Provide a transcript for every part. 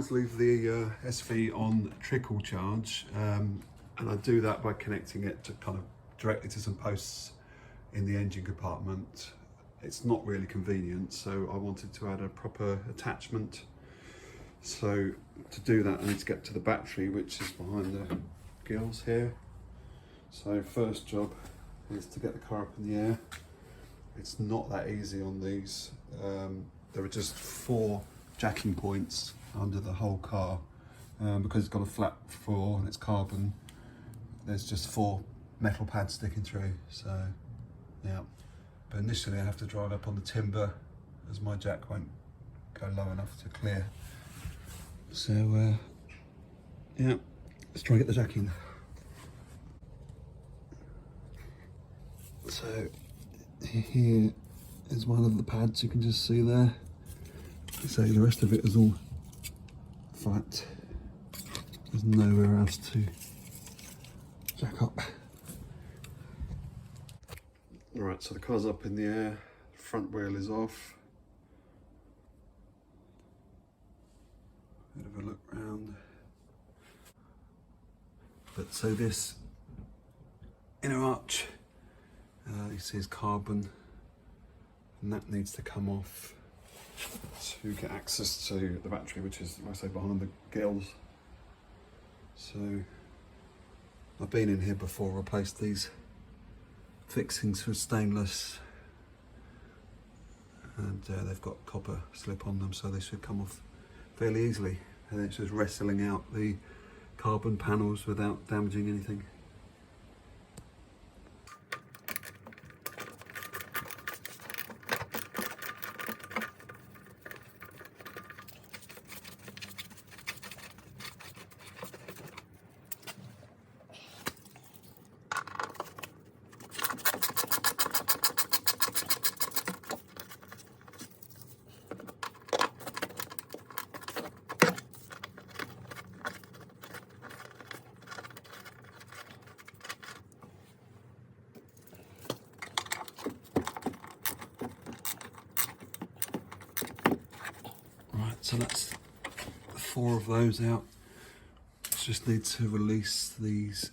always leave the SV on trickle charge, and I do that by connecting it to kind of directly to some posts in the engine compartment. It's not really convenient, so I wanted to add a proper attachment. So to do that, I need to get to the battery, which is behind the gills here. So first job is to get the car up in the air. It's not that easy on these. There are just 4 jacking points under the whole car, because it's got a flat floor and it's carbon. There's just 4 metal pads sticking through. So yeah, but initially I have to drive up on the timber as my jack won't go low enough to clear. So yeah, let's try and get the jack in. So here is one of the pads, you can just see there. So the rest of it is all flat. There's nowhere else to jack up. Right, so the car's up in the air, front wheel is off. Bit of a look round. But so this inner arch, you see is carbon, and that needs to come off to get access to the battery, which is, like I say, behind the gills. So I've been in here before, replaced these fixings for stainless, and they've got copper slip on them, so they should come off fairly easily. And it's just wrestling out the carbon panels without damaging anything. So that's 4 of those out. Just need to release these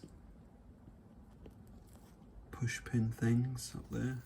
push pin things up there.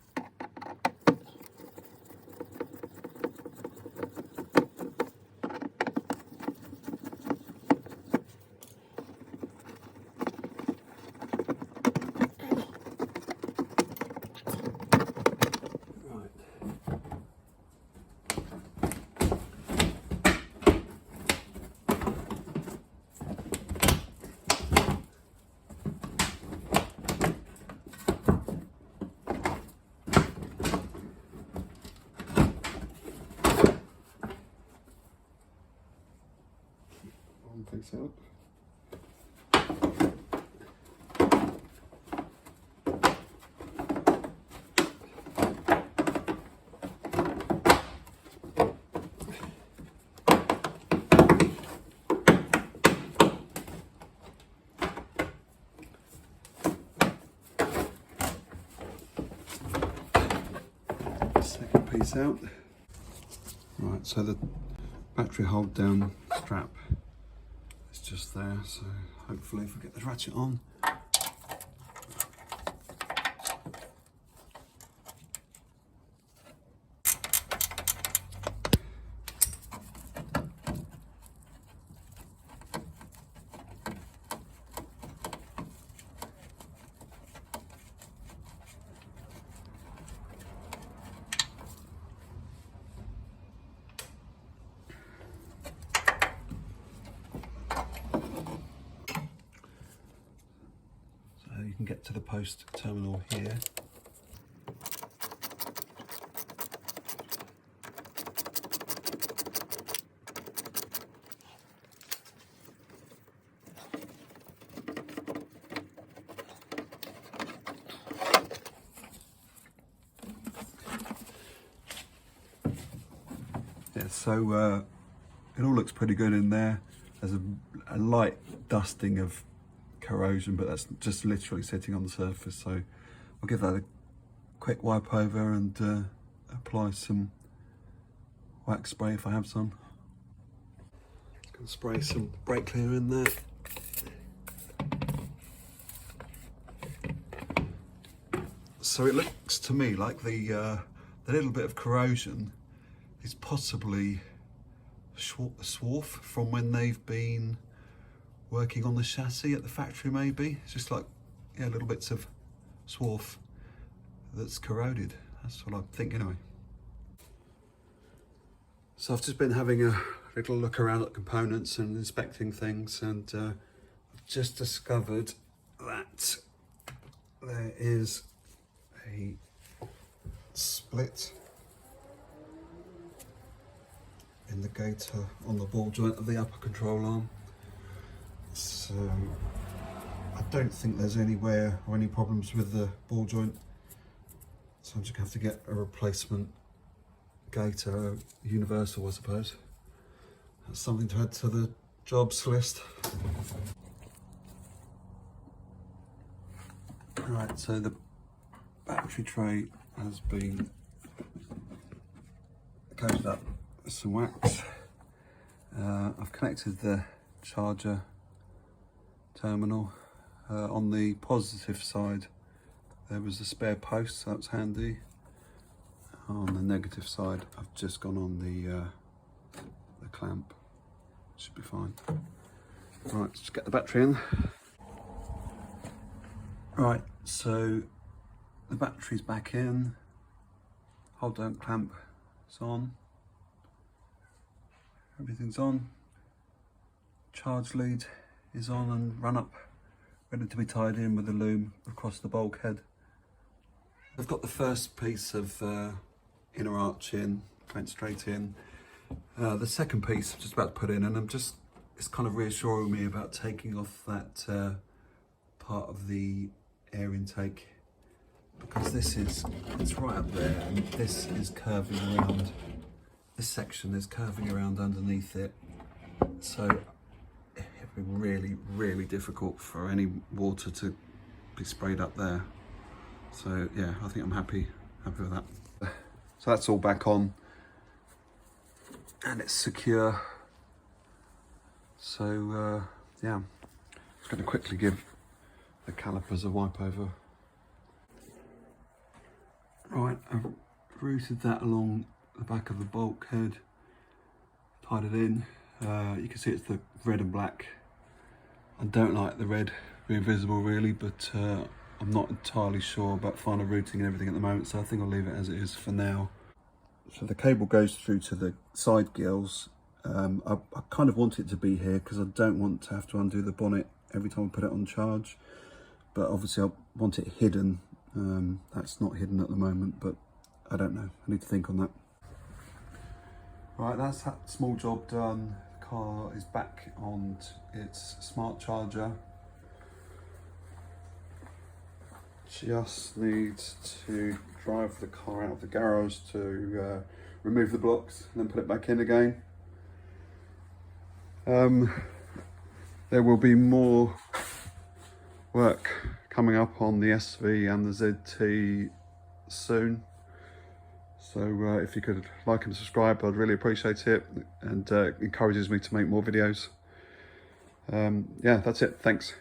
Things out. Second piece out. Right, so the battery hold down strap is just there, so hopefully if we get the ratchet on. You can get to the post terminal here. Yeah, so it all looks pretty good in there. There's a light dusting of corrosion, but that's just literally sitting on the surface, so I'll give that a quick wipe over and apply some wax spray if I have some. Let's can spray some brake cleaner in there. So it looks to me like the little bit of corrosion is possibly swarf from when they've been working on the chassis at the factory maybe. It's just like, yeah, little bits of swarf that's corroded. That's what I think anyway. So I've just been having a little look around at components and inspecting things, and I've just discovered that there is a split in the gaiter on the ball joint of the upper control arm. So I don't think there's any wear or any problems with the ball joint. So I'm just gonna have to get a replacement gaiter, universal I suppose. That's something to add to the jobs list. Right, so the battery tray has been coated up with some wax. I've connected the charger terminal. On the positive side there was a spare post, so that's handy. On the negative side I've just gone on the clamp. Should be fine. Right, let's get the battery in. Right, so the battery's back in, hold down clamp is on, everything's on, charge lead is on and run up, ready to be tied in with the loom across the bulkhead. I've got the first piece of inner arch in, went straight in. The second piece I'm just about to put in, and it's kind of reassuring me about taking off that part of the air intake, because it's right up there and this is curving around, this section is curving around underneath it, so it'd be really difficult for any water to be sprayed up there. So yeah, I think I'm happy with that. So that's all back on and it's secure. So yeah, I'm just going to quickly give the calipers a wipe over. Right, I've routed that along the back of the bulkhead, tied it in. You can see it's the red and black. I don't like the red being visible really, but I'm not entirely sure about final routing and everything at the moment, so I think I'll leave it as it is for now. So the cable goes through to the side gills. I kind of want it to be here because I don't want to have to undo the bonnet every time I put it on charge, but obviously I want it hidden. That's not hidden at the moment, but I don't know, I need to think on that. Right, that's that small job done. The car is back on its smart charger. Just needs to drive the car out of the garage to remove the blocks and then put it back in again. There will be more work coming up on the SV and the ZT soon. So if you could like and subscribe, I'd really appreciate it, and encourages me to make more videos. Yeah, that's it. Thanks.